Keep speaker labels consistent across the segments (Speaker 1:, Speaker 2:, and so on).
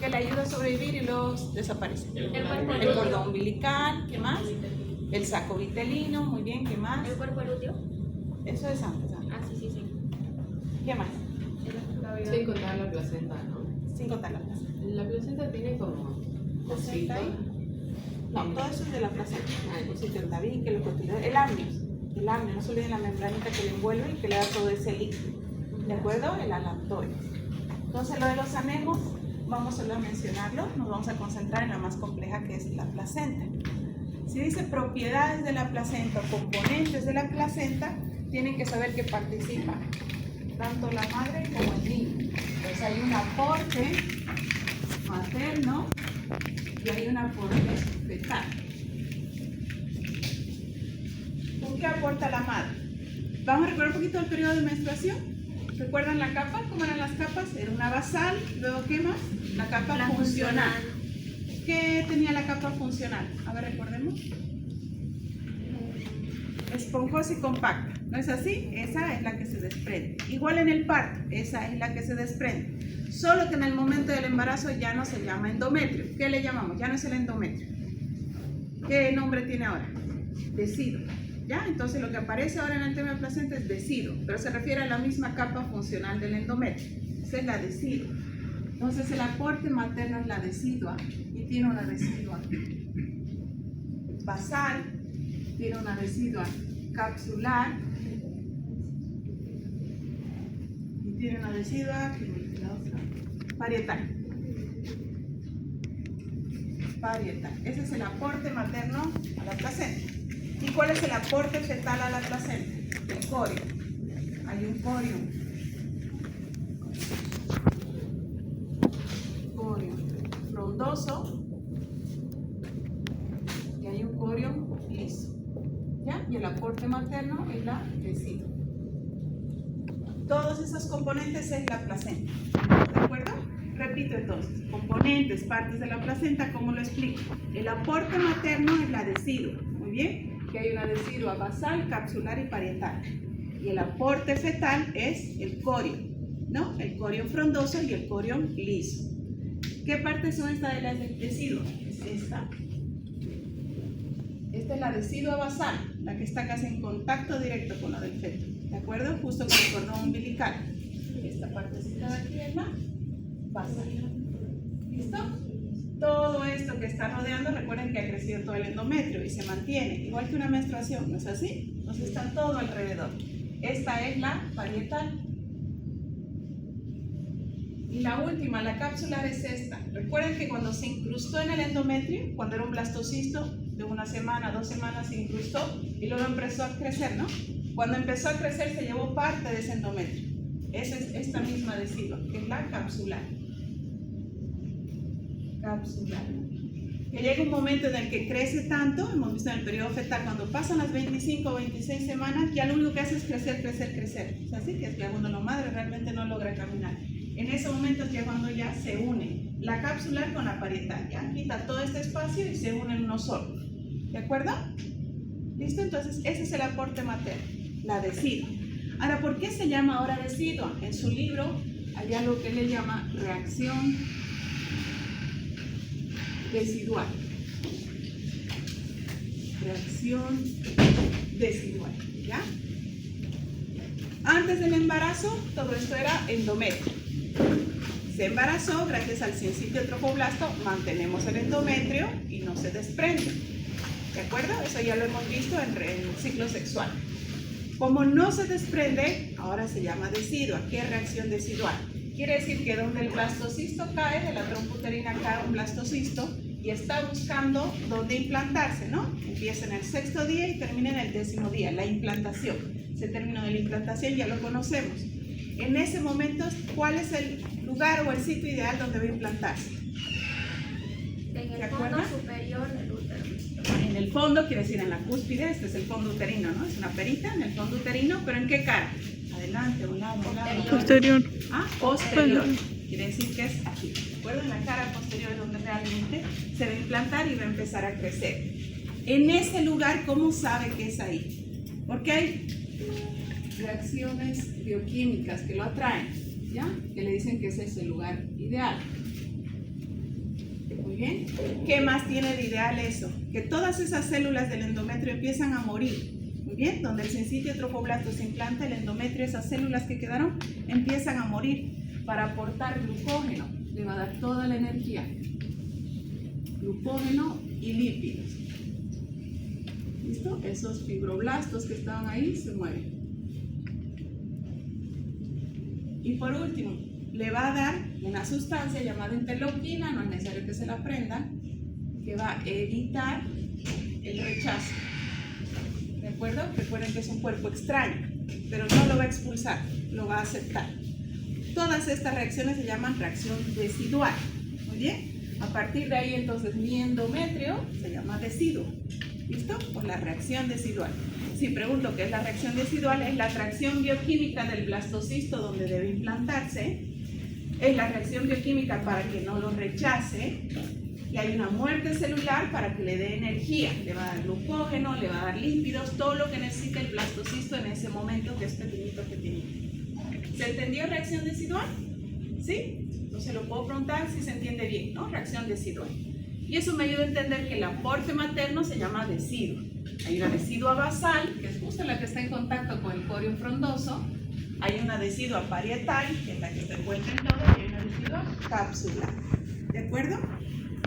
Speaker 1: que le ayuda a sobrevivir y luego desaparece.
Speaker 2: El
Speaker 1: cordón umbilical, ¿qué más? El saco vitelino, muy bien, ¿qué más?
Speaker 2: ¿El cuerpo lúteo?
Speaker 1: Eso es antes.
Speaker 2: Ah, sí.
Speaker 1: ¿Qué más?
Speaker 3: Sin contar la placenta, ¿no?
Speaker 1: Sin contar la placenta.
Speaker 3: La placenta tiene como
Speaker 1: ¿Placenta ahí? No, todo eso es de la placenta.
Speaker 3: Ah,
Speaker 1: Sí, el tabique, el cotidiano, el amnios, no se olviden la membranita que le envuelve y que le da todo ese líquido. ¿De acuerdo? El alaptoide. Entonces, lo de los anemos, vamos solo a mencionarlo, nos vamos a concentrar en la más compleja que es la placenta. Si dice propiedades de la placenta o componentes de la placenta, tienen que saber que participan tanto la madre como el niño. Entonces hay un aporte materno y hay un aporte fetal. ¿Con qué aporta la madre? Vamos a recordar un poquito el periodo de menstruación. ¿Recuerdan la capa? ¿Cómo eran las capas? Era una basal, luego ¿qué más? La capa funcional. ¿Qué tenía la capa funcional? A ver, recordemos. Esponjosa y compacta. ¿No es así? Esa es la que se desprende. Igual en el parto, esa es la que se desprende. Solo que en el momento del embarazo ya no se llama endometrio. ¿Qué le llamamos? Ya no es el endometrio. ¿Qué nombre tiene ahora? Deciduo. ¿Ya? Entonces lo que aparece ahora en el tema de placenta es deciduo, pero se refiere a la misma capa funcional del endometrio. Esa es la decidua. Entonces el aporte materno es la decidua y tiene una decidua basal, tiene una decidua capsular y tiene una decidua parietal. Ese es el aporte materno a la placenta. ¿Y cuál es el aporte fetal a la placenta? El corio. Hay un corio. Corio frondoso y hay un corio liso. ¿Ya? Y el aporte materno es la decidua. Todos esos componentes es la placenta. ¿De acuerdo? Repito entonces, componentes, partes de la placenta, ¿cómo lo explico? El aporte materno es la decidua. Muy bien. Que hay una decidua basal, capsular y parietal. Y el aporte fetal es el corio, ¿no? El corio frondoso y el corio liso. ¿Qué partes son estas de la decidua? Es esta. Esta es la decidua basal, la que está casi en contacto directo con la del feto, ¿de acuerdo? Justo con el cordón umbilical. Esta partecita de aquí es la basal. ¿Listo? Todo esto que está rodeando, recuerden que ha crecido todo el endometrio y se mantiene, igual que una menstruación, ¿no es así? Entonces está todo alrededor. Esta es la parietal. Y la última, la capsular, es esta. Recuerden que cuando se incrustó en el endometrio, cuando era un blastocisto, de 1 semana, 2 semanas se incrustó y luego empezó a crecer, ¿no? Cuando empezó a crecer se llevó parte de ese endometrio. Esa es esta misma decidua, que es la capsular. Que llega un momento en el que crece tanto, hemos visto en el periodo fetal, cuando pasan las 25 o 26 semanas, ya lo único que hace es crecer. O sea, así que es que cuando la madre realmente no logra caminar. En ese momento es ya cuando ya se une la capsular con la parietal, ya quita todo este espacio y se une en uno solo. ¿De acuerdo? ¿Listo? Entonces ese es el aporte materno, la decidua. Ahora, ¿por qué se llama ahora decidua? En su libro hay algo que le llama reacción decidual. Reacción decidual, ¿ya? Antes del embarazo, todo esto era endometrio. Se embarazó, gracias al sincitio trofoblasto, mantenemos el endometrio y no se desprende. ¿De acuerdo? Eso ya lo hemos visto en el ciclo sexual. Como no se desprende, ahora se llama decidua. ¿Qué es reacción decidual? Quiere decir que donde el blastocisto cae, de la trompa uterina cae un blastocisto y está buscando dónde implantarse, ¿no? Empieza en el 6º día y termina en el 10º día, la implantación. Ese término de la implantación ya lo conocemos. En ese momento, ¿cuál es el lugar o el sitio ideal donde va a implantarse?
Speaker 2: En el fondo superior del útero.
Speaker 1: En el fondo, quiere decir en la cúspide, este es el fondo uterino, ¿no? Es una perita en el fondo uterino, pero ¿en qué cara? Adelante, a un lado, a un lado.
Speaker 4: Posterior.
Speaker 1: Ah, posterior. Quiere decir que es aquí. ¿De acuerdo? En la cara posterior es donde realmente se va a implantar y va a empezar a crecer. En ese lugar, ¿cómo sabe que es ahí? Porque hay reacciones bioquímicas que lo atraen, ¿ya? Que le dicen que ese es el lugar ideal. Muy bien. ¿Qué más tiene de ideal eso? Que todas esas células del endometrio empiezan a morir. Muy bien. Donde el sincitio trofoblasto se implanta, el endometrio, esas células que quedaron, empiezan a morir para aportar glucógeno. Le va a dar toda la energía. Glucógeno y lípidos. ¿Listo? Esos fibroblastos que estaban ahí se mueven. Y por último, le va a dar una sustancia llamada interleuquina, no es necesario que se la aprendan, que va a evitar el rechazo. ¿De acuerdo? Recuerden que es un cuerpo extraño, pero no lo va a expulsar, lo va a aceptar. Todas estas reacciones se llaman reacción decidual. Muy bien. A partir de ahí, entonces, mi endometrio se llama deciduo. ¿Listo? Por la reacción decidual. Si pregunto qué es la reacción decidual, es la atracción bioquímica del blastocisto donde debe implantarse. Es la reacción bioquímica para que no lo rechace. Y hay una muerte celular para que le dé energía. Le va a dar glucógeno, le va a dar lípidos, todo lo que necesita el blastocisto en ese momento, que es pequeñito. ¿Se entendió reacción decidual? ¿Sí? Entonces lo puedo preguntar si se entiende bien, ¿no? Reacción decidual. Y eso me ayuda a entender que el aporte materno se llama deciduo. Hay una decidua basal, que es justo la que está en contacto con el corium frondoso. Hay una decidua parietal, que es la que está envuelta en todo, y hay una decidua cápsula. ¿De acuerdo?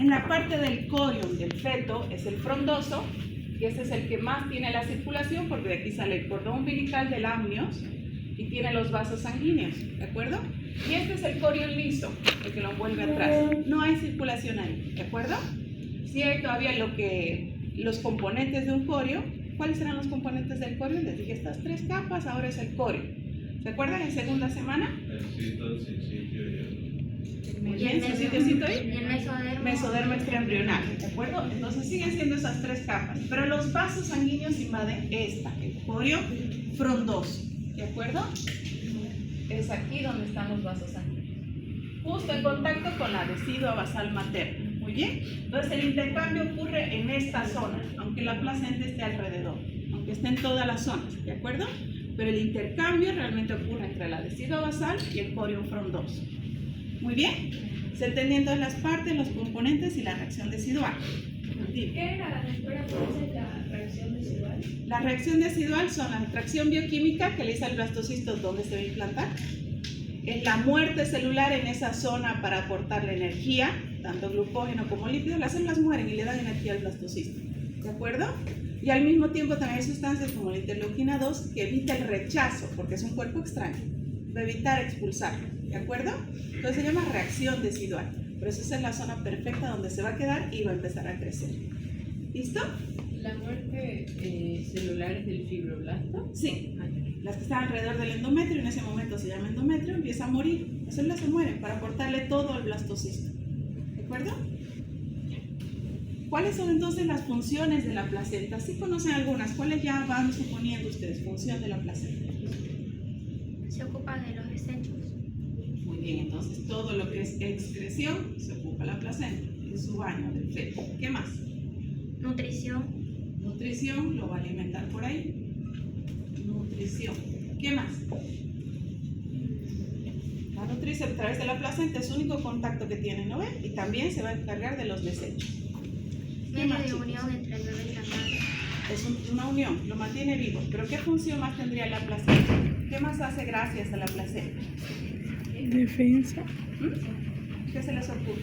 Speaker 1: En la parte del corium del feto es el frondoso, y ese es el que más tiene la circulación, porque de aquí sale el cordón umbilical del amnios y tiene los vasos sanguíneos. ¿De acuerdo? Y este es el corium liso, el que lo envuelve atrás. No hay circulación ahí, ¿de acuerdo? Sí hay todavía los componentes de un corio. ¿Cuáles eran los componentes del corio? Les dije estas 3 capas, ahora es el corio. ¿Se acuerdan en segunda semana?
Speaker 4: El cito, el sincitio y el...
Speaker 1: Muy bien, ¿sincitio ahí?
Speaker 2: Y el mesodermo.
Speaker 1: Mesodermo extraembrional, ¿de acuerdo? Entonces siguen siendo esas 3 capas, pero los vasos sanguíneos invaden esta, el corio frondoso, ¿de acuerdo? Es aquí donde están los vasos sanguíneos, justo en contacto con la decidua basal materna. Muy bien, entonces el intercambio ocurre en esta zona, aunque la placenta esté alrededor, aunque esté en todas las zonas, ¿de acuerdo? Pero el intercambio realmente ocurre entre la decidua basal y el corium frondoso. Muy bien, se entendiendo las partes, los componentes y la reacción decidual.
Speaker 2: ¿Qué era la reacción decidual?
Speaker 1: La reacción decidual son la atracción bioquímica que le dice al blastocisto dónde se va a implantar. Es la muerte celular en esa zona para aportarle energía, tanto glucógeno como lípidos. Las células mueren y le dan energía al blastocisto. ¿De acuerdo? Y al mismo tiempo también hay sustancias como la interleuquina 2 que evita el rechazo, porque es un cuerpo extraño. Va a evitar expulsarlo. ¿De acuerdo? Entonces se llama reacción decidual. Por eso esa es la zona perfecta donde se va a quedar y va a empezar a crecer. ¿Listo?
Speaker 3: ¿La muerte celular es del fibroblasto?
Speaker 1: Sí. Las que están alrededor del endometrio, en ese momento se llama endometrio, empieza a morir. Las células se mueren para aportarle todo al blastocisto. ¿De acuerdo? ¿Cuáles son entonces las funciones de la placenta? Sí conocen algunas. ¿Cuáles ya van suponiendo ustedes? Función de la placenta.
Speaker 2: Se ocupa de los desechos.
Speaker 1: Muy bien, entonces todo lo que es excreción se ocupa la placenta, en su baño del feto. ¿Qué más?
Speaker 2: Nutrición.
Speaker 1: Nutrición, lo va a alimentar por ahí. Nutrición. ¿Qué más? Va a nutrirse a través de la placenta, es su único contacto que tiene, ¿no ven? Y también se va a encargar de los desechos.
Speaker 2: Medio de unión entre el bebé y la madre.
Speaker 1: Es una unión, lo mantiene vivo. Pero ¿qué función más tendría la placenta? ¿Qué más hace gracias a la placenta?
Speaker 5: Defensa.
Speaker 1: ¿Qué se les ocurre?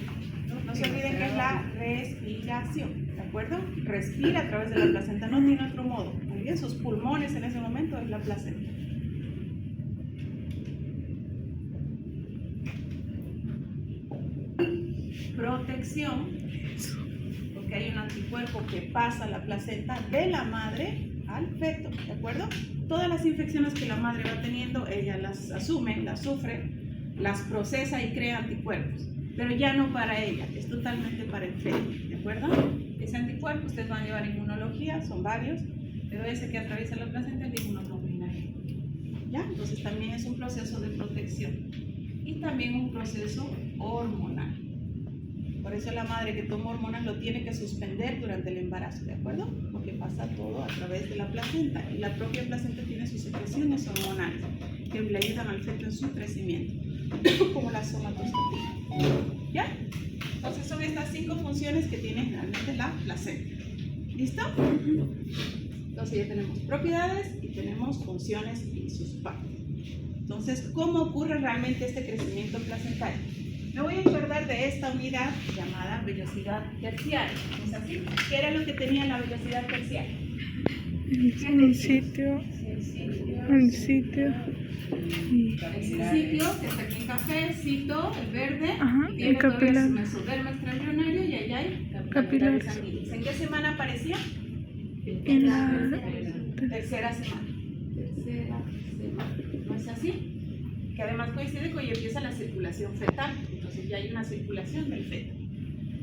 Speaker 1: No se olviden que es la respiración, ¿de acuerdo? Respira a través de la placenta, no tiene otro modo. Muy bien, sus pulmones en ese momento es la placenta. Protección, porque hay un anticuerpo que pasa la placenta de la madre al feto, ¿de acuerdo? Todas las infecciones que la madre va teniendo, ella las asume, las sufre, las procesa y crea anticuerpos, pero ya no para ella, es totalmente para el feto, ¿de acuerdo? Ese anticuerpo ustedes van a llevar inmunología, son varios, pero ese que atraviesa la placenta es el inmunoglobulinario, ¿ya? Entonces también es un proceso de protección y también un proceso hormonal. Por eso la madre que toma hormonas lo tiene que suspender durante el embarazo, ¿de acuerdo? Porque pasa todo a través de la placenta y la propia placenta tiene sus secreciones hormonales que le ayudan al feto en su crecimiento, como la somatostatina. ¿Ya? Entonces son estas 5 funciones que tiene generalmente la placenta. ¿Listo? Entonces ya tenemos propiedades y tenemos funciones y sus partes. Entonces, ¿cómo ocurre realmente este crecimiento placentario? Me voy a acordar de esta unidad llamada vellosidad terciaria. ¿No es así? ¿Qué era lo que tenía la vellosidad terciaria?
Speaker 5: El sitio.
Speaker 1: El sitio, que está aquí en café, cito, el verde,
Speaker 5: Ajá,
Speaker 1: tiene
Speaker 5: el
Speaker 1: todavía
Speaker 5: capilar.
Speaker 1: su mesodermo extraembrionario y allá hay
Speaker 5: Capilares.
Speaker 1: sanguíneos. ¿En qué semana aparecía?
Speaker 5: En la
Speaker 1: Tercera semana. ¿No es así? Que además coincide con que empieza la circulación fetal. Entonces ya hay una circulación del feto.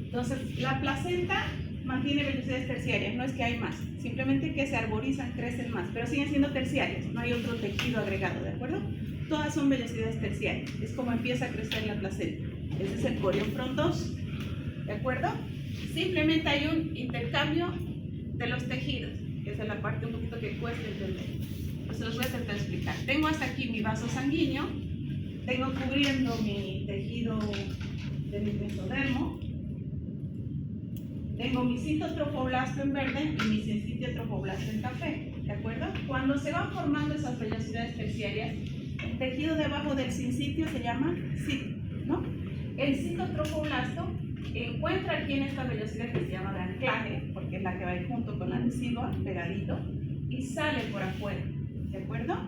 Speaker 1: Entonces la placenta mantiene velocidades terciarias, no es que hay más, simplemente que se arborizan, crecen más, pero siguen siendo terciarias, no hay otro tejido agregado, ¿de acuerdo? Todas son velocidades terciarias, es como empieza a crecer la placenta. Ese es el corión frondoso, ¿de acuerdo? Simplemente hay un intercambio de los tejidos, que esa es la parte un poquito que cuesta entender. Pues se los voy a tratar de explicar. Tengo hasta aquí mi vaso sanguíneo, tengo cubriendo mi tejido de mi mesodermo, tengo mi citotrofoblasto en verde y mi sincitiotrofoblasto en café, ¿de acuerdo? Cuando se van formando esas vellosidades terciarias, el tejido debajo del sincitio se llama cito, ¿no? El citotrofoblasto encuentra aquí en esta vellosidad que se llama de anclaje, porque es la que va a ir junto con la decidua, pegadito, y sale por afuera, ¿de acuerdo?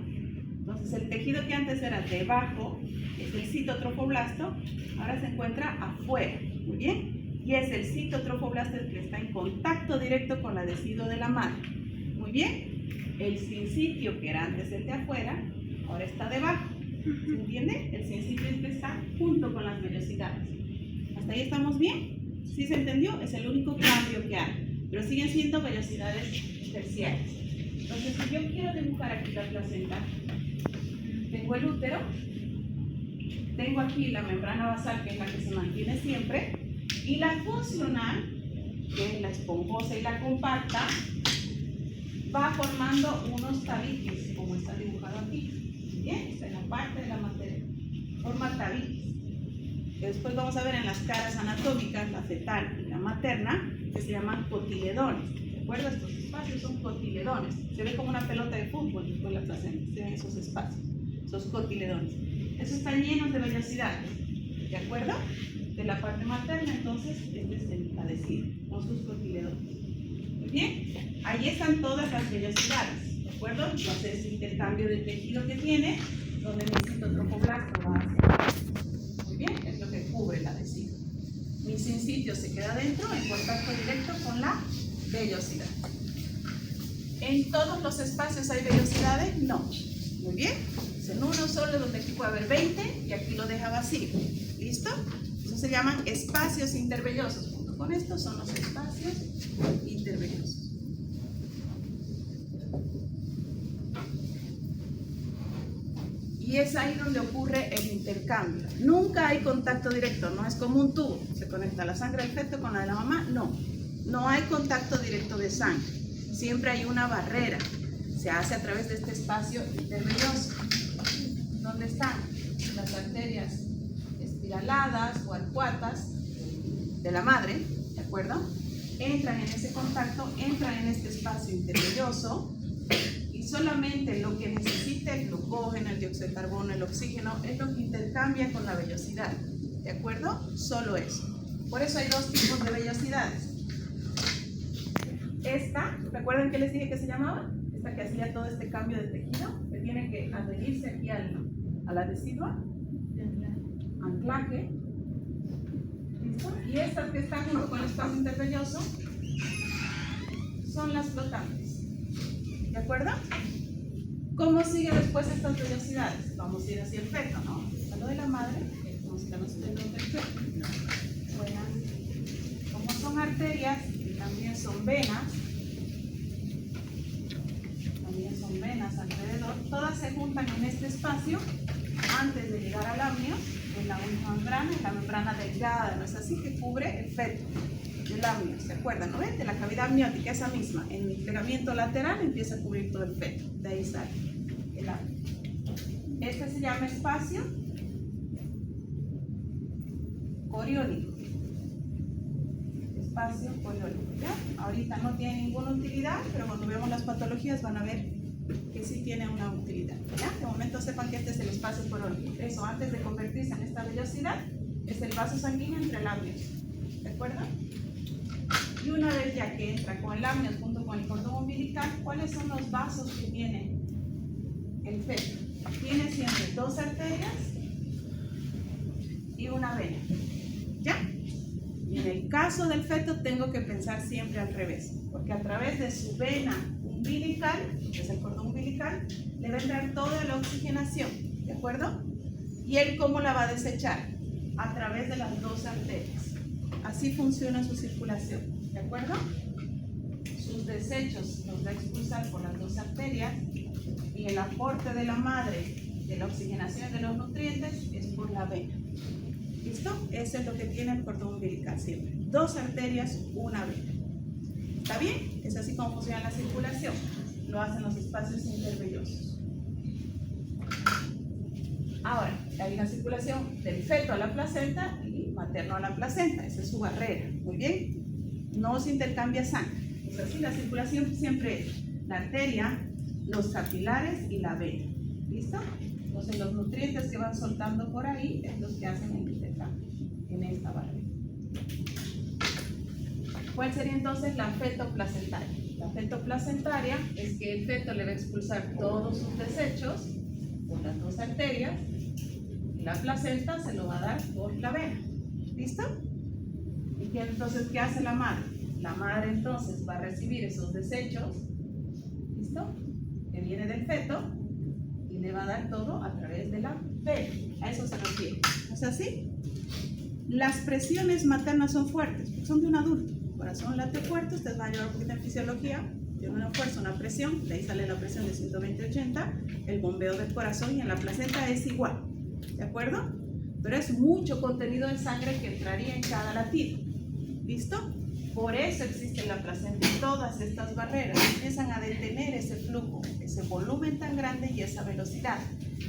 Speaker 1: Entonces el tejido que antes era debajo, es el citotrofoblasto, ahora se encuentra afuera, ¿muy bien? Y es el citotrofoblasto el que está en contacto directo con la decidua de la madre. Muy bien. El sincitio, que era antes el de afuera, ahora está debajo. ¿Se entiende? El sincitio es el que está junto con las vellosidades. ¿Hasta ahí estamos bien? ¿Sí se entendió? Es el único cambio que hay. Pero siguen siendo vellosidades terciarias. Entonces, si yo quiero dibujar aquí la placenta, tengo el útero, tengo aquí la membrana basal, que es la que se mantiene siempre, y la funcional, que es la esponjosa y la compacta, va formando unos tabiques, como está dibujado aquí. Bien, está en la parte de la materia. Forma tabiques. Que después vamos a ver en las caras anatómicas, la fetal y la materna, que se llaman cotiledones. ¿De acuerdo? Estos espacios son cotiledones. Se ve como una pelota de fútbol después de la placenta. Se ven esos espacios, esos cotiledones. Esos están llenos de vellosidades. ¿De acuerdo? De la parte materna, entonces, este es el adhesivo, con sus cotiledones. Muy bien, ahí están todas las vellosidades, ¿de acuerdo? Entonces, ese intercambio de tejido que tiene, donde mi citotrofoblasto va a hacer. Muy bien, es lo que cubre el adhesivo. Mi sincitio se queda dentro, en contacto directo con la vellosidad. ¿En todos los espacios hay vellosidades? No. Muy bien, es en uno solo donde aquí puede haber 20 y aquí lo deja vacío. ¿Listo? Se llaman espacios intervellosos. Junto con estos son los espacios intervellosos. Y es ahí donde ocurre el intercambio. Nunca hay contacto directo, no es como un tubo. Se conecta la sangre del feto con la de la mamá. No, no hay contacto directo de sangre. Siempre hay una barrera. Se hace a través de este espacio intervelloso. ¿Dónde están las arterias espiraladas o arcuatas de la madre, ¿de acuerdo? Entran en ese contacto, entran en este espacio intervelloso y solamente lo que necesita el glucógeno, el dióxido de carbono, el oxígeno es lo que intercambia con la vellosidad, ¿de acuerdo? Solo eso. Por eso hay dos tipos de vellosidades. Esta, ¿recuerdan que les dije que se llamaba? Esta que hacía todo este cambio de tejido, que tiene que adherirse aquí a la decidua. Anclaje, ¿listo? Y estas que están junto con el espacio intervelloso son las flotantes, ¿de acuerdo? ¿Cómo sigue después estas vellosidades? Vamos a ir hacia el feto, ¿no? A lo de la madre, como están los pelos del feto. Bueno, como son arterias y también son venas alrededor, todas se juntan en este espacio antes de llegar al amnio. En la única membrana, es la membrana delgada, ¿no es así? Que cubre el feto del amnio, ¿se acuerdan? ¿No ven? De la cavidad amniótica, esa misma. En el plegamiento lateral empieza a cubrir todo el feto, de ahí sale el amnio. Este se llama espacio coriónico. espacio poliórico, ¿ya? Ahorita no tiene ninguna utilidad, pero cuando veamos las patologías van a ver que sí tiene una utilidad, ¿ya? De momento sepan que este es el espacio poliórico. Eso, antes de convertirse en esta vellosidad, es el vaso sanguíneo entre lámios, ¿de acuerdo? Y una vez ya que entra con el lámio junto con el cordón umbilical, ¿cuáles son los vasos que tiene el feto? Tiene siempre 2 arterias y una vena, ¿ya? Y en el caso del feto tengo que pensar siempre al revés, porque a través de su vena umbilical, que es el cordón umbilical, le va a entrar toda la oxigenación, ¿de acuerdo? ¿Y él cómo la va a desechar? A través de las 2 arterias. Así funciona su circulación, ¿de acuerdo? Sus desechos los va a expulsar por las 2 arterias y el aporte de la madre de la oxigenación de los nutrientes es por la vena. ¿Listo? Eso es lo que tiene el cordón umbilical siempre. 2 arterias, una vena. ¿Está bien? Es así como funciona la circulación. Lo hacen los espacios intervellosos. Ahora, hay una circulación del feto a la placenta y materno a la placenta. Esa es su barrera. Muy bien. No se intercambia sangre. Es así, la circulación siempre es la arteria, los capilares y la vena. ¿Listo? Entonces los nutrientes que van soltando por ahí es los que hacen el intercambio en esta barrera. ¿Cuál sería entonces la fetoplacentaria? La fetoplacentaria es que el feto le va a expulsar todos sus desechos por las 2 arterias y la placenta se lo va a dar por la vena. ¿Listo? ¿Y qué, entonces qué hace la madre? La madre entonces va a recibir esos desechos, ¿listo? Que viene del feto y le va a dar todo a través de la vena. A eso se refiere. ¿No es así? Las presiones maternas son fuertes, porque son de un adulto. El corazón late fuerte, ustedes van a llevar un poquito de fisiología, tiene una fuerza, una presión, de ahí sale la presión de 120-80, el bombeo del corazón y en la placenta es igual, ¿de acuerdo? Pero es mucho contenido de sangre que entraría en cada latido, ¿listo? Por eso existe en la placenta todas estas barreras, empiezan a detener ese flujo, ese volumen tan grande y esa velocidad,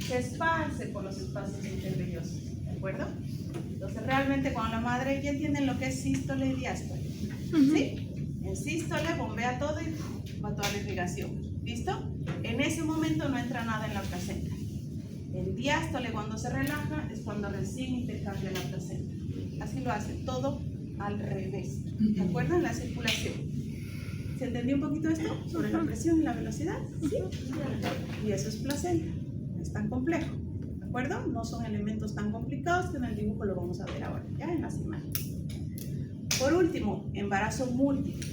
Speaker 1: se esparce por los espacios intervellosos, ¿de acuerdo? Entonces realmente cuando la madre ya entiende lo que es sístole y diástole, ¿sí? En sístole bombea todo y va toda la irrigación, ¿listo? En ese momento no entra nada en la placenta. En diástole cuando se relaja es cuando recién intercambia la placenta. Así lo hace, todo al revés, ¿de acuerdo? En la circulación. ¿Se entendió un poquito esto? Sobre la presión y la velocidad, ¿sí? Y eso es placenta, no es tan complejo, ¿de acuerdo? No son elementos tan complicados que en el dibujo lo vamos a ver ahora, ya en las imágenes. Por último, embarazo múltiple.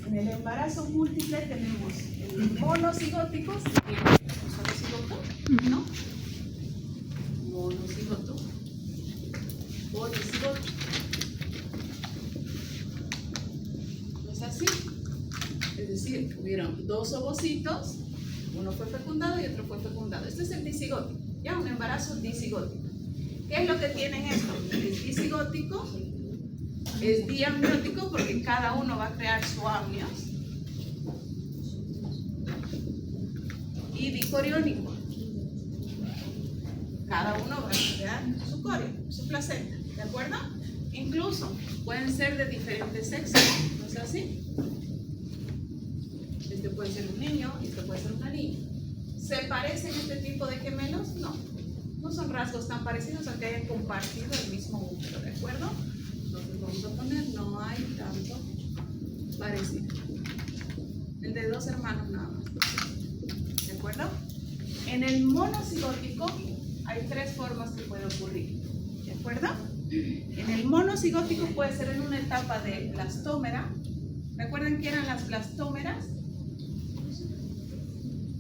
Speaker 1: En el embarazo múltiple tenemos el monocigótico, ¿un solo cigoto? ¿No? Monocigoto. Policigoto. ¿No es así? Es decir, hubieron 2 ovocitos, uno fue fecundado y otro fue fecundado. Este es el dicigoto, ya un embarazo disigótico. ¿Qué es lo que tienen esto? Es disigótico. Es diamniótico porque cada uno va a crear su amnios. Y dicoriónico. Cada uno va a crear su corio, su placenta, ¿de acuerdo? Incluso pueden ser de diferentes sexos, ¿no es así? Este puede ser un niño, este puede ser una niña. ¿Se parecen este tipo de gemelos? No. No son rasgos tan parecidos aunque hayan compartido el mismo útero, ¿de acuerdo? Entonces vamos a poner, no hay tanto parecido. El de 2 hermanos nada más. ¿De acuerdo? En el monocigótico hay 3 formas que puede ocurrir. ¿De acuerdo? En el monocigótico puede ser en una etapa de blastómera. ¿Recuerdan qué eran las blastómeras?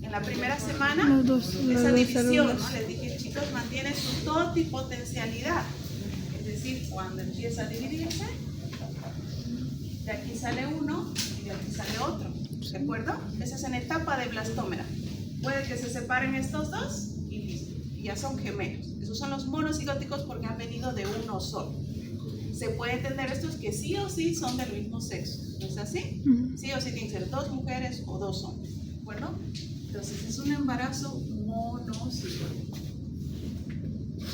Speaker 1: En la primera semana, esa división, ¿no? Les dije, chicos, mantiene su totipotencialidad. Es decir, cuando empieza a dividirse, de aquí sale uno y de aquí sale otro, ¿de acuerdo? Esa es en etapa de blastómera. Puede que se separen estos dos y listo, y ya son gemelos. Esos son los monocigóticos porque han venido de uno solo. Se puede entender estos que sí o sí son del mismo sexo, ¿no es así? Sí o sí tienen que ser 2 mujeres o 2 hombres, ¿de acuerdo? Entonces es un embarazo monocigótico.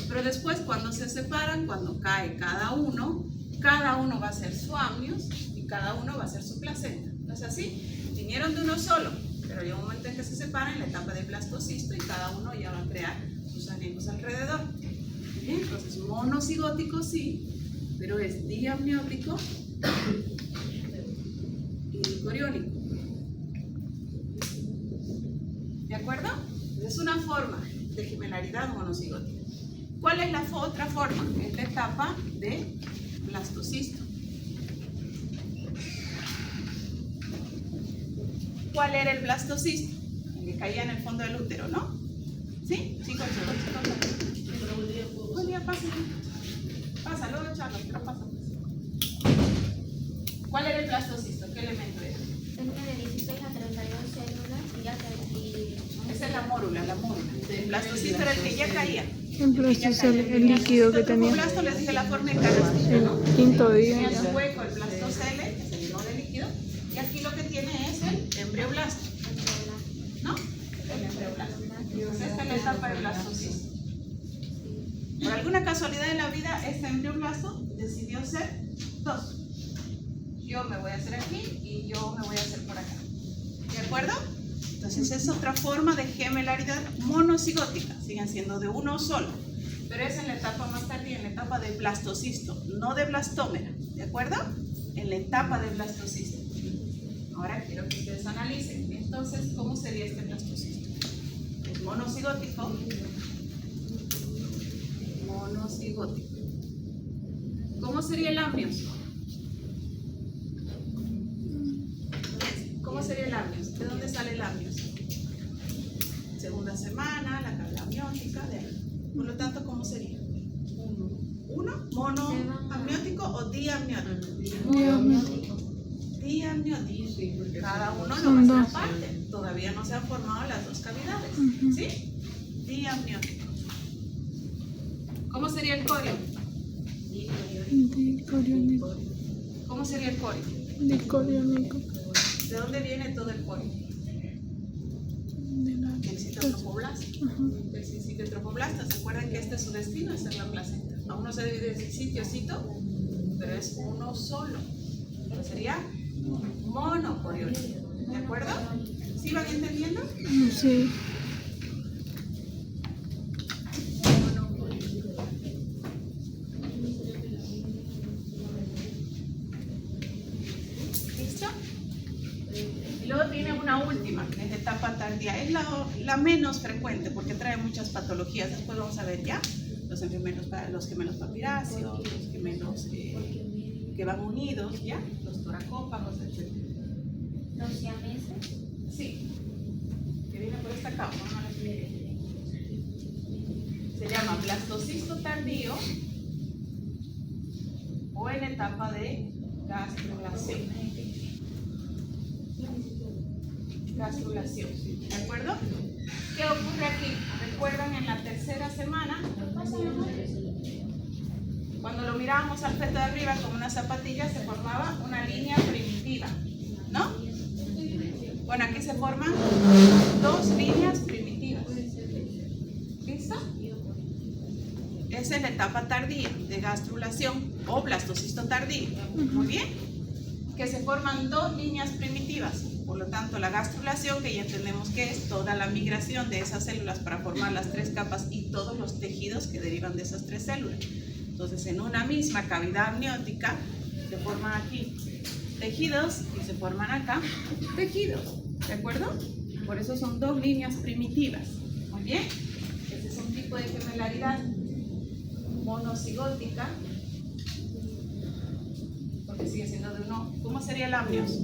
Speaker 1: Pero después cuando se separan, cuando cae cada uno, cada uno va a ser su amnios y cada uno va a ser su placenta. ¿No es así? Vinieron de uno solo, pero llega un momento en que se separan en la etapa de blastocisto y cada uno ya va a crear sus anejos alrededor. Bien, entonces monocigótico sí, pero es diamniótico y dicoriónico. ¿De acuerdo? Es una forma de gemelaridad monocigótica. ¿Cuál es la otra forma? Es la etapa de blastocisto. ¿Cuál era el blastocisto? El que caía en el fondo del útero, ¿no? ¿Sí? Chicos, buen día, pásalo. Pásalo, Charlos, pero pásalo. ¿Cuál era el blastocisto? ¿Qué elemento era?
Speaker 2: Tenía de 16 a 32 células y ya
Speaker 1: Esa es la mórula, la mórula. El blastocisto era el que ya caía.
Speaker 5: El blasto es el líquido que tenía.
Speaker 1: El blasto les dije la forma de canastilla, ¿no?
Speaker 5: El quinto
Speaker 1: Tenía
Speaker 5: día.
Speaker 1: su hueco, el blastocele, que se llenó de líquido, y aquí lo que tiene es el embrioblasto, ¿no? El embrioblasto. Entonces esta es la etapa de blastocisto. Por alguna casualidad en la vida, este embrioblasto decidió ser dos. Yo me voy a hacer aquí y yo me voy a hacer por acá. ¿De acuerdo? Entonces es otra forma de gemelaridad monocigótica, siguen siendo de uno solo, pero es en la etapa más tardía, en la etapa de blastocisto, no de blastómera, ¿de acuerdo? En la etapa de blastocisto. Ahora quiero que ustedes analicen, entonces, ¿cómo sería este blastocisto? Es monocigótico, monocigótico. ¿Cómo sería el amnios? ¿Cómo sería el amnios? ¿De dónde sale el amnios? Segunda semana, la carga amniótica, de ahí. Por lo tanto, ¿cómo sería? ¿Uno? ¿Monoamniótico o diamniótico? Diamniótico. Cada uno lo va a hacer aparte. Todavía no se han formado las dos cavidades. ¿Sí? Diamniótico. ¿Cómo sería el corio?
Speaker 5: Dicoriónico.
Speaker 1: ¿Cómo sería el corio?
Speaker 5: Dicoriónico.
Speaker 1: ¿De dónde viene todo el corio?
Speaker 5: De la.
Speaker 1: Del citotropoblasto. Del citotropoblasto. ¿Se acuerdan que este es su destino? Esta es la placenta. Aún no se divide en sitio-cito, pero es uno solo. Pero sería monocoriónico. ¿De acuerdo? ¿Sí van entendiendo?
Speaker 5: Sí.
Speaker 1: ¿Listo? Y luego tiene una última, que es etapa tardía. Es la menos frecuente porque trae muchas patologías. Después vamos a ver ya los gemelos papiráceos, los gemelos que van unidos, ¿ya? Los toracófagos, etc.
Speaker 2: los siameses.
Speaker 1: Sí, que viene por esta causa, no la expliqué. Se llama blastocisto tardío o en etapa de gastrulación. Gastrulación, ¿de acuerdo? ¿Qué ocurre aquí? ¿Recuerdan en la tercera semana? Cuando lo mirábamos al feto de arriba como una zapatilla, se formaba una línea primitiva, ¿no? Bueno, aquí se forman dos líneas primitivas. ¿Listo? Esa es la etapa tardía de gastrulación o blastocisto tardío. Muy bien. Que se forman dos líneas primitivas. Por lo tanto, la gastrulación, que ya entendemos que es toda la migración de esas células para formar las tres capas y todos los tejidos que derivan de esas tres células. Entonces, en una misma cavidad amniótica se forman aquí tejidos y se forman acá tejidos. ¿De acuerdo? Por eso son dos líneas primitivas. Muy bien. Este es un tipo de gemelaridad monocigótica, porque sigue siendo de uno. ¿Cómo sería el amnios?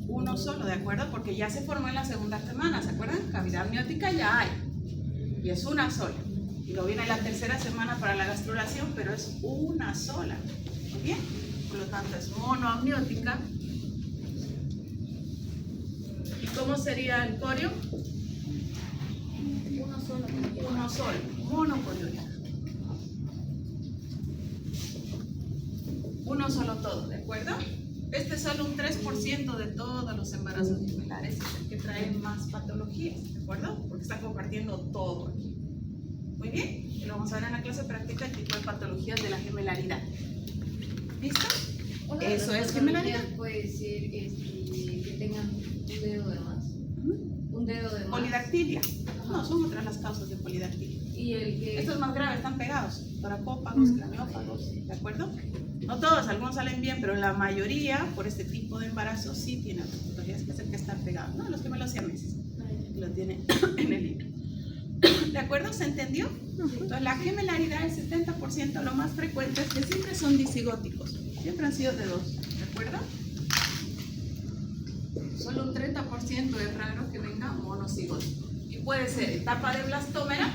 Speaker 1: Uno solo, ¿de acuerdo? Porque ya se formó en la segunda semana, ¿se acuerdan? Cavidad amniótica ya hay, y es una sola. Y luego viene la tercera semana para la gastrulación, pero es una sola. Muy bien. Por lo tanto, es monoamniótica. ¿Y cómo sería el corio?
Speaker 2: Uno solo.
Speaker 1: Uno solo, monocoriónica. Uno solo todo, ¿de acuerdo? Este es solo un 3% de todos los embarazos gemelares, es el que trae más patologías, ¿de acuerdo? Porque está compartiendo todo aquí. Muy bien, y lo vamos a ver en la clase práctica el tipo de patologías de la gemelaridad. ¿Listo? Eso es gemelaridad.
Speaker 2: Puede ser que tengan un dedo de más. Un dedo de más.
Speaker 1: Polidactilia. No, son otras las causas de polidactilia.
Speaker 2: Y el que.
Speaker 1: Estos más graves están pegados, toracófagos, craneófagos, ¿de acuerdo? No todos, algunos salen bien, pero la mayoría, por este tipo de embarazo, sí tienen patologías que es el que están pegados, ¿no? Los gemelos siameses, lo tienen en el libro. ¿De acuerdo? ¿Se entendió? Entonces, la gemelaridad, el 70%, lo más frecuente es que siempre son disigóticos, siempre han sido de dos, ¿de acuerdo? Solo un 30% es raro que venga monocigótico. Y puede ser etapa de blastómera,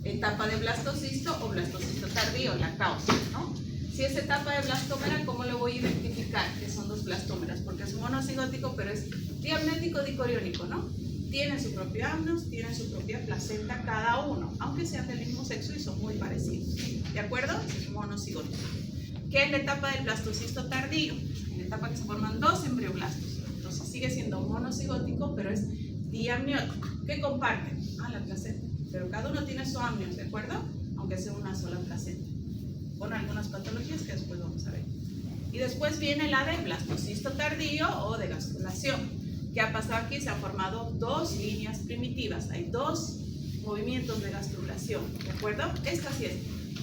Speaker 1: etapa de blastocisto o blastocisto tardío, la causa, ¿no? Si es etapa de blastómera, ¿cómo lo voy a identificar? Que son dos blastómeras, porque es monocigótico, pero es diamnético dicoriónico, ¿no? Tienen su propio amnios, tienen su propia placenta cada uno, aunque sean del mismo sexo y son muy parecidos. ¿De acuerdo? Es monocigótico. ¿Qué es la etapa del blastocisto tardío? En la etapa que se forman dos embrioblastos. Entonces sigue siendo monocigótico, pero es diamniótico. ¿Qué comparten? La placenta. Pero cada uno tiene su amnios, ¿de acuerdo? Aunque sea una sola placenta. Con algunas patologías que después vamos a ver. Y después viene la de blastocisto tardío o de gastrulación. ¿Qué ha pasado aquí? Se han formado dos líneas primitivas. Hay dos movimientos de gastrulación, ¿de acuerdo? Esta sí es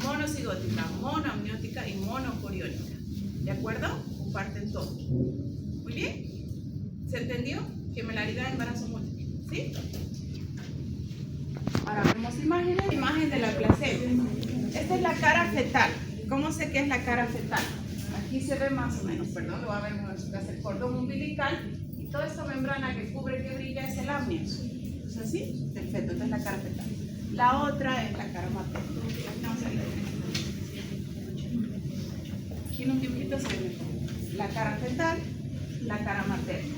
Speaker 1: monocigótica, monoamniótica y monocoriónica. ¿De acuerdo? Comparten todo. Muy bien. ¿Se entendió? Gemelaridad de embarazo múltiple. ¿Sí? Ahora vemos imágenes. Imagen de la placenta. Esta es la cara fetal. ¿Cómo sé qué es la cara fetal? Aquí se ve más o menos, perdón, lo va a ver el cordón umbilical y toda esta membrana que cubre, que brilla, es el amnios. ¿Es así? Del feto, esta es la cara fetal. La otra es la cara materna. Vamos a ver. Aquí en un dibujito se ve la cara fetal, la cara materna.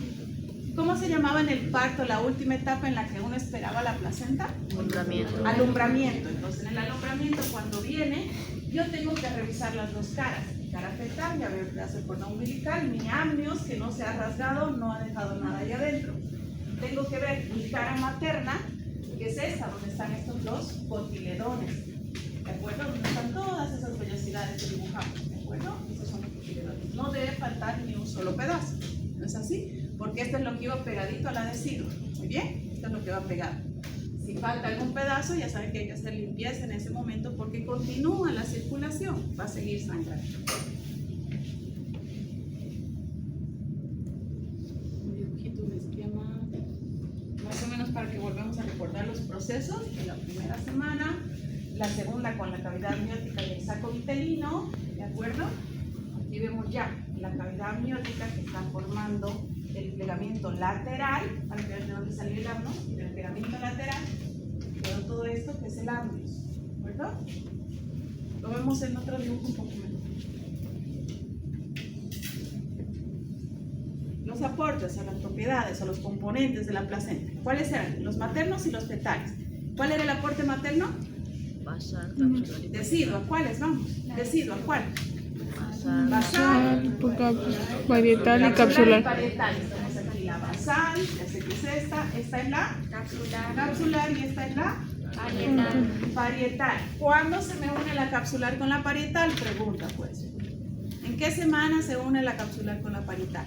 Speaker 1: ¿Cómo se llamaba en el parto la última etapa en la que uno esperaba la placenta?
Speaker 6: Alumbramiento.
Speaker 1: Alumbramiento. Entonces, en el alumbramiento, cuando viene, yo tengo que revisar las dos caras. Mi cara fetal, ya veo el pedazo de cordón umbilical, mi amnios, que no se ha rasgado, no ha dejado nada ahí adentro. Tengo que ver mi cara materna, que es esta, donde están estos dos cotiledones. ¿De acuerdo? Donde están todas esas vellosidades que dibujamos. ¿De acuerdo? Esos son los cotiledones. No debe faltar ni un solo pedazo. ¿No es así? Porque esto es lo que iba pegadito a la decidua. Muy bien, esto es lo que va pegado. Si falta algún pedazo, ya saben que hay que hacer limpieza en ese momento porque continúa la circulación, va a seguir sangrando. Un dibujito, un esquema, más o menos para que volvamos a recordar los procesos de la primera semana, la segunda con la cavidad amniótica y el saco vitelino, ¿de acuerdo? Aquí vemos ya la cavidad amniótica que está formando el plegamiento lateral, para que vean de dónde salió el amno, y del plegamiento lateral, pero todo esto que es el amnios, ¿de acuerdo? Lo vemos en otro dibujo un poco mejor. Los aportes o las propiedades o los componentes de la placenta, ¿cuáles eran? Los maternos y los fetales. ¿Cuál era el aporte materno?
Speaker 6: Basal, capsular y
Speaker 1: Decidua, ¿cuáles? Vamos, decidua, ¿cuál?
Speaker 6: basal.
Speaker 1: Basal,
Speaker 5: Varietal y capsular.
Speaker 1: Varietal, estamos aquí, la basal, ya sé que es esta es la capsular y esta es la parietal. ¿Cuándo se me une la capsular con la parietal? Pregunta pues. ¿En qué semana se une la capsular con la parietal?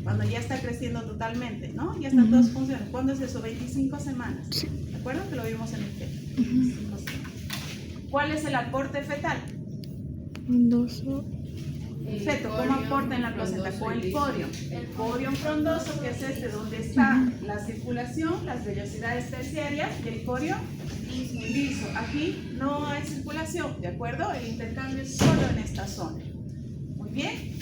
Speaker 1: Cuando ya está creciendo totalmente, ¿no? Ya están todas funcionando. ¿Cuándo es eso? 25 semanas.
Speaker 5: Sí.
Speaker 1: ¿De acuerdo? Que lo vimos en el feto. 25 semanas. ¿Cuál es el aporte fetal?
Speaker 5: Frondoso.
Speaker 1: El feto, ¿cómo aporta en la placenta? Con el porión. El porión frondoso, que es este, donde está la circulación, las vellosidades terciarias, y el porión liso. Aquí no hay circulación, ¿de acuerdo? El intercambio es solo en esta zona. Muy bien.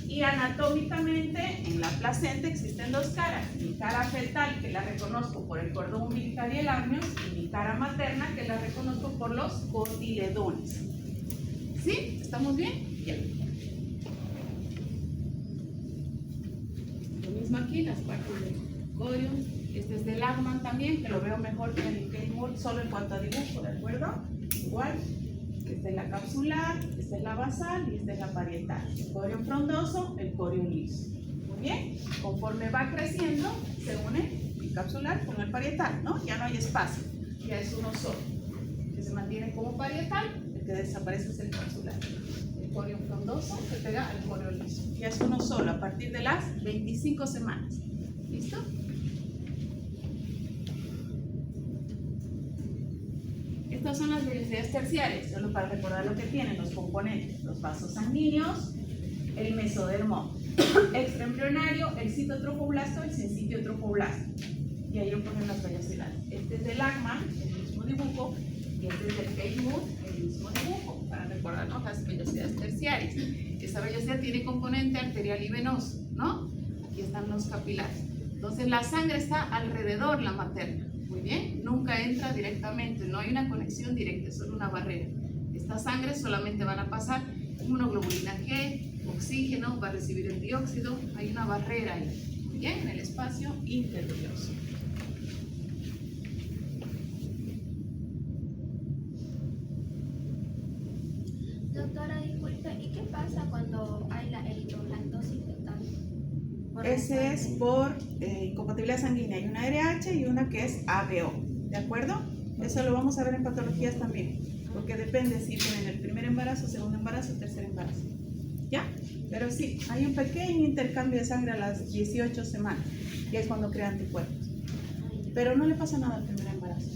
Speaker 1: Y anatómicamente, en la placenta existen dos caras. Mi cara fetal, que la reconozco por el cordón umbilical y el amnios, y mi cara materna, que la reconozco por los cotiledones. ¿Sí? ¿Estamos bien? Bien. Lo mismo aquí, las partes del corium. Este es del Lagman también, que lo veo mejor que en el K-Mold, solo en cuanto a dibujo, ¿de acuerdo? Igual. Esta es la capsular, esta es la basal y esta es la parietal. El corium frondoso, el corium liso. Muy bien. Conforme va creciendo, se une el capsular con el parietal, ¿no? Ya no hay espacio, ya es uno solo. que se mantiene como parietal, el que desaparece es el capsular. El corio frondoso se pega al corio liso. Ya es uno solo a partir de las 25 semanas. ¿Listo? Estas son las vellosidades terciarias, solo para recordar lo que tienen los componentes: los vasos sanguíneos, el mesodermo extraembrionario, el citotrofoblasto, el sincitio trofoblasto. Y ahí lo ponen las vellosidades. Este es del Lachman, el mismo dibujo, y este es del Keimut, el mismo dibujo, para recordarnos las vellosidades terciarias. Esa vellosidad tiene componente arterial y venoso, ¿no? Aquí están los capilares. Entonces la sangre está alrededor, la materna. Muy bien, nunca entra directamente, no hay una conexión directa, es solo una barrera. Estas sangres solamente van a pasar inmunoglobulina G, oxígeno, va a recibir el dióxido, hay una barrera ahí, muy bien, en el espacio intervelloso.
Speaker 7: Doctora, disculpe, ¿y qué pasa cuando hay la eritroblastosis fetal?
Speaker 1: Ese es por incompatibilidad sanguínea. Hay una RH y una que es ABO. ¿De acuerdo? Eso lo vamos a ver en patologías también. Porque depende si tienen el primer embarazo, segundo embarazo, tercer embarazo. ¿Ya? Pero sí, hay un pequeño intercambio de sangre a las 18 semanas. Y es cuando crea anticuerpos. Pero no le pasa nada al primer embarazo.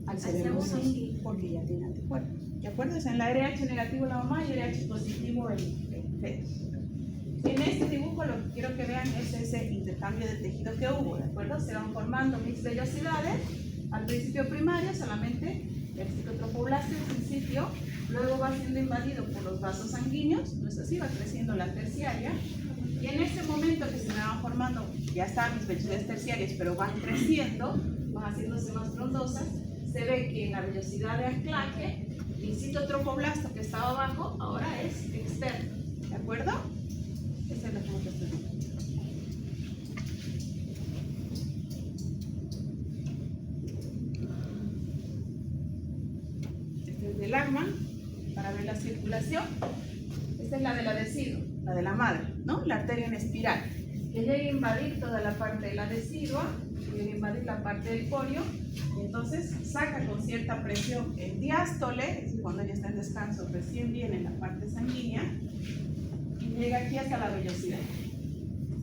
Speaker 1: Al segundo sí, porque ya tiene anticuerpos. ¿De acuerdo? Es en la RH negativo la mamá y RH positivo el feto. En este dibujo lo que quiero que vean es ese intercambio de tejido que hubo, ¿de acuerdo? Se van formando mix vellosidades, al principio primario solamente el citotrofoblasto y el sincitio, luego va siendo invadido por los vasos sanguíneos, no es así, va creciendo la terciaria, y en ese momento que se me van formando, ya están mis vellosidades terciarias, pero van creciendo, van haciéndose más frondosas, se ve que en la vellosidad de anclaje, el citotrofoblasto que estaba abajo, ahora es externo, ¿de acuerdo? Esa es la foto que estoy viendo. Este es del Lachman, para ver la circulación. Esta es la del adhesivo, la de la madre, ¿no? La arteria en espiral, que llega a invadir toda la parte de la decidua, llega a invadir la parte del corio, y entonces saca con cierta presión el diástole, es decir, cuando ella está en descanso, recién viene la parte sanguínea, y llega aquí hasta la vellosidad.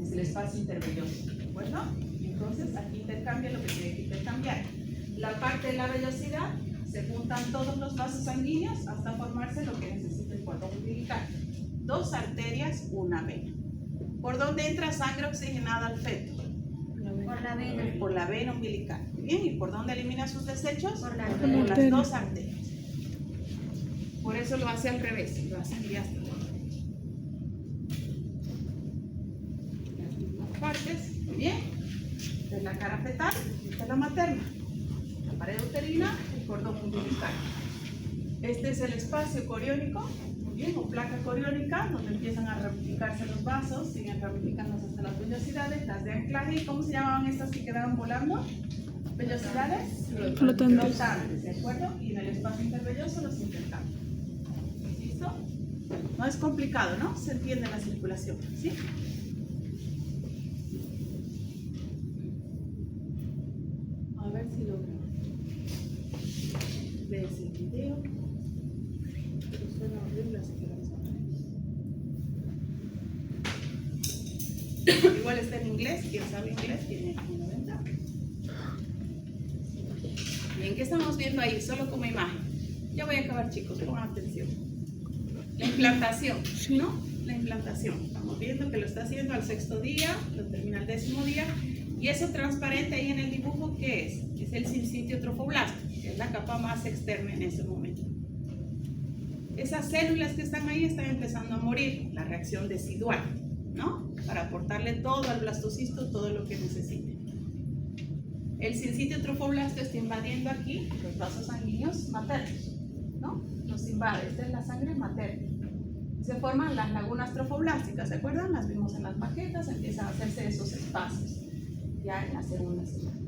Speaker 1: Es el espacio intervelloso, ¿de acuerdo? Entonces aquí intercambia lo que tiene que intercambiar. La parte de la vellosidad, se juntan todos los vasos sanguíneos hasta formarse lo que necesita el cordón umbilical. 2 arterias, una vena. ¿Por dónde entra sangre oxigenada al feto?
Speaker 7: Por la vena.
Speaker 1: Por la vena umbilical. Bien, ¿y por dónde elimina sus desechos?
Speaker 7: Por la
Speaker 1: Por
Speaker 7: arteria.
Speaker 1: las 2 arterias. Por eso lo hace al revés, lo hace en diástole. Las mismas partes, muy bien. Esta es la cara fetal, esta es la materna. La pared uterina, el cordón umbilical. Este es el espacio coriónico, muy bien, o placa coriónica, donde empiezan a ramificarse los vasos, siguen ramificándose hasta las vellosidades, las de anclaje. ¿Y cómo se llamaban estas que quedaban volando? Vellosidades
Speaker 5: Flotantes.
Speaker 1: ¿de acuerdo? Y en el espacio intervelloso los intercambios. ¿Listo? No es complicado, ¿no? Se entiende la circulación, ¿sí? A ver si logro. Ves el video. Pero suena horrible, así que vamos a ver. Igual está en inglés, quien sabe inglés tiene una ventaja. Bien, ¿qué estamos viendo ahí? Solo como imagen. Ya voy a acabar, chicos, pongan atención. La implantación, ¿no? La implantación. Estamos viendo que lo está haciendo al 6º día, lo termina al 10º día. Y eso transparente ahí en el dibujo, ¿qué es? Es el sincitio trofoblasto, que es la capa más externa en ese momento. Esas células que están ahí están empezando a morir, la reacción decidual, ¿no? Para aportarle todo al blastocisto, todo lo que necesite. El sincitio trofoblasto está invadiendo aquí los vasos sanguíneos maternos, ¿no? Los invade, esta es la sangre materna. Se forman las lagunas trofoblásticas, ¿se acuerdan? Las vimos en las maquetas, empiezan a hacerse esos espacios, ya en la segunda semana.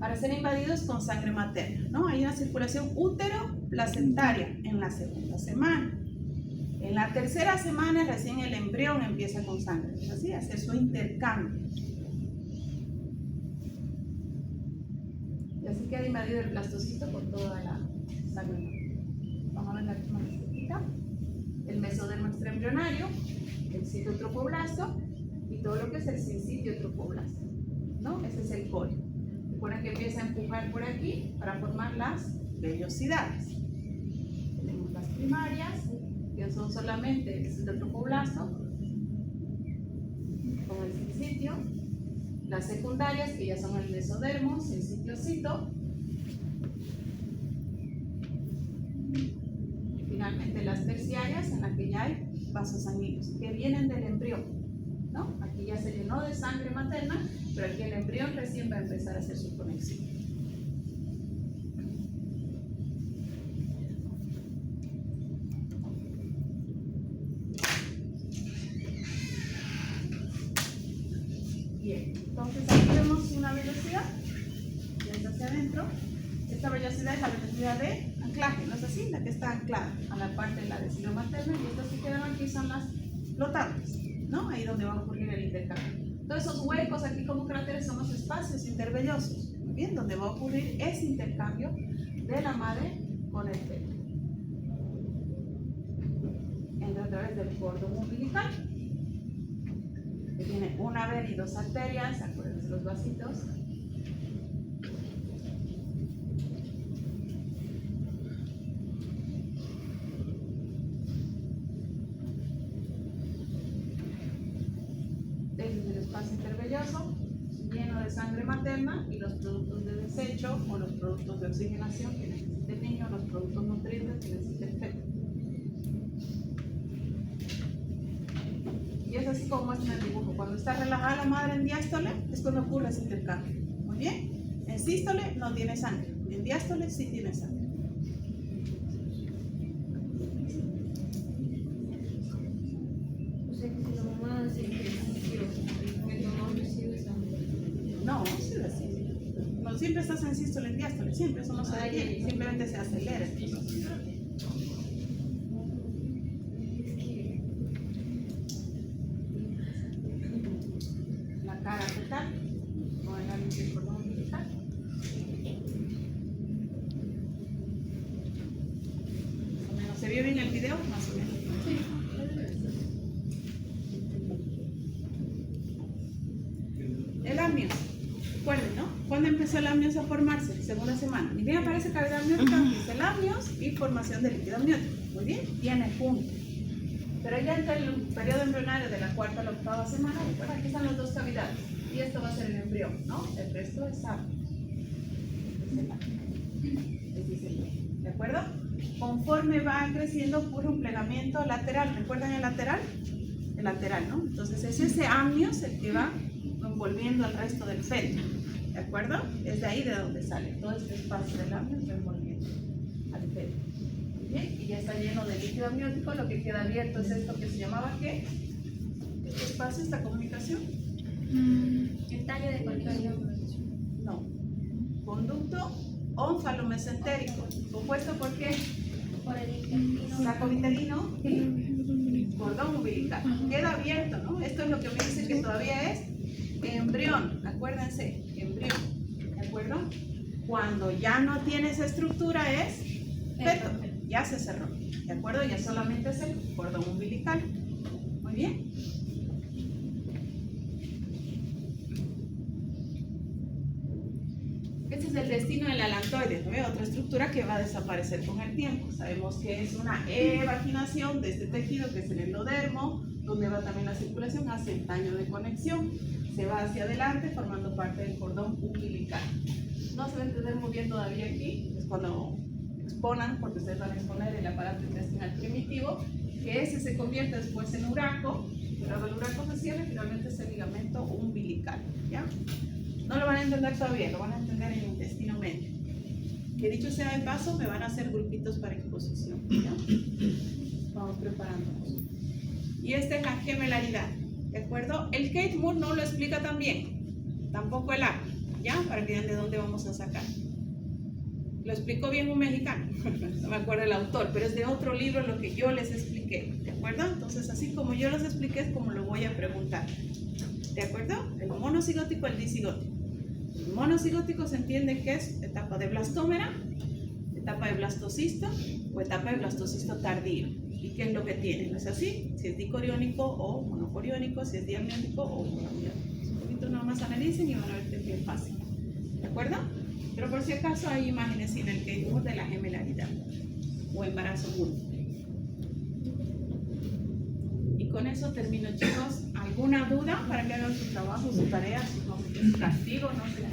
Speaker 1: Para ser invadidos con sangre materna, ¿no? Hay una circulación útero-placentaria en la segunda semana. En la tercera semana recién el embrión empieza con sangre, es así, hacer su intercambio. Y así queda invadido el blastocito con toda la sangre. Vamos a ver la más cerquita. El mesodermo extraembrionario, el citotrofoblasto y todo lo que es el sincitio trofoblasto, ¿no? Ese es el col. Recuerden que empieza a empujar por aquí para formar las vellosidades. Tenemos las primarias, que son solamente el citotrofoblasto con el sincitio. Las secundarias, que ya son el mesodermo, sincitio, cito. Y finalmente las terciarias, en las que ya hay vasos sanguíneos, que vienen del embrión, ¿no? Aquí ya se llenó de sangre materna, pero aquí el embrión recién va a empezar a hacer su conexión. Bien, entonces aquí vemos una velocidad, ya está hacia adentro. Esta velocidad es la velocidad de anclaje, ¿no es así? La que está anclada a la parte de la decisión materna, y estas que quedan aquí son las flotantes, ¿no? Ahí donde va a ocurrir el intercambio. Todos esos huecos aquí como cráteres son los espacios intervellosos, ¿muy bien? Donde va a ocurrir ese intercambio de la madre con el feto. Entra a través del cordón umbilical, que tiene una vena y dos arterias, acuérdense los vasitos. Este es el espacio intervelloso, lleno de sangre materna y los productos de desecho o los productos de oxigenación que necesita el niño, los productos nutrientes que necesita el feto. Y es así como muestra el dibujo. Cuando está relajada la madre en diástole es cuando ocurre ese intercambio. Muy bien. En sístole no tiene sangre. En diástole sí tiene sangre.
Speaker 2: O sea que si la mamá siempre sintió, el mamá recibe sangre.
Speaker 1: No, sí es así. No siempre estás en sístole, en diástole. Siempre eso no se detiene. Simplemente se acelera. Cara fetal, con el ánimo del cordón umbilical. Más o menos. ¿Se vio bien el video? Más o menos. El amnios. Recuerden, ¿no? ¿Cuándo empezó el amnios a formarse? Segunda semana. Ni bien aparece cavidad amniótica, empieza el amnios y formación de líquido amniótico. Muy bien, viene junto. Pero ya entre el periodo embrionario de la cuarta a la octava semana, bueno, aquí están las dos cavidades. Y esto va a ser el embrión, ¿no? El resto es amnios. ¿De acuerdo? Conforme va creciendo, ocurre un plegamiento lateral. ¿Recuerdan el lateral? El lateral, ¿no? Entonces es ese amnios el que va envolviendo al resto del feto. ¿De acuerdo? Es de ahí de donde sale todo este espacio del amnios envolviendo al feto. Bien, y ya está lleno de líquido amniótico. Lo que queda abierto es esto que se llamaba ¿qué? Este espacio, esta comunicación.
Speaker 7: El tallo de conexión.
Speaker 1: No. Conducto onfalomesentérico. ¿Compuesto por qué?
Speaker 7: Por el intestino.
Speaker 1: Saco vitelino y cordón umbilical. Queda abierto, ¿no? Esto es lo que me dice que todavía es embrión. Acuérdense, embrión. ¿De acuerdo? Cuando ya no tiene esa estructura es feto. Ya se cerró. ¿De acuerdo? Ya solamente es el cordón umbilical. Muy bien. Este es el destino del alantoide, ¿no? Otra estructura que va a desaparecer con el tiempo. Sabemos que es una evaginación de este tejido que es el endodermo, donde va también la circulación, hace el taño de conexión, se va hacia adelante formando parte del cordón umbilical. No se va a entender muy bien todavía aquí, es cuando exponan, porque ustedes van a exponer el aparato intestinal primitivo, que ese se convierte después en uraco, pero el uraco se cierra y finalmente es el ligamento umbilical, ¿ya? No lo van a entender todavía, lo van a entender en el intestino medio. Que dicho sea de paso, me van a hacer grupitos para exposición, ¿ya? Vamos preparándonos. Y esta es la gemelaridad, ¿de acuerdo? El Kate Moore no lo explica tan bien, tampoco el API, ¿ya? Para que vean de dónde vamos a sacar. Lo explicó bien un mexicano, no me acuerdo el autor, pero es de otro libro lo que yo les expliqué, ¿de acuerdo? Entonces, así como yo les expliqué, es como lo voy a preguntar, ¿de acuerdo? El monocigótico, el disigótico. El monocigótico se entiende que es etapa de blastómera, etapa de blastocisto o etapa de blastocisto tardío. ¿Y qué es lo que tienen? ¿No es así? Si es dicoriónico o monocoriónico, si es diamniótico o monoamiótico. Un poquito nada más analicen y van a ver que es bien fácil. ¿De acuerdo? Pero por si acaso hay imágenes sin el que dijimos de la gemelaridad o embarazo múltiple. Y con eso termino, chicos. ¿Alguna duda para que hagan su trabajo, su tarea, su castigo? No sé.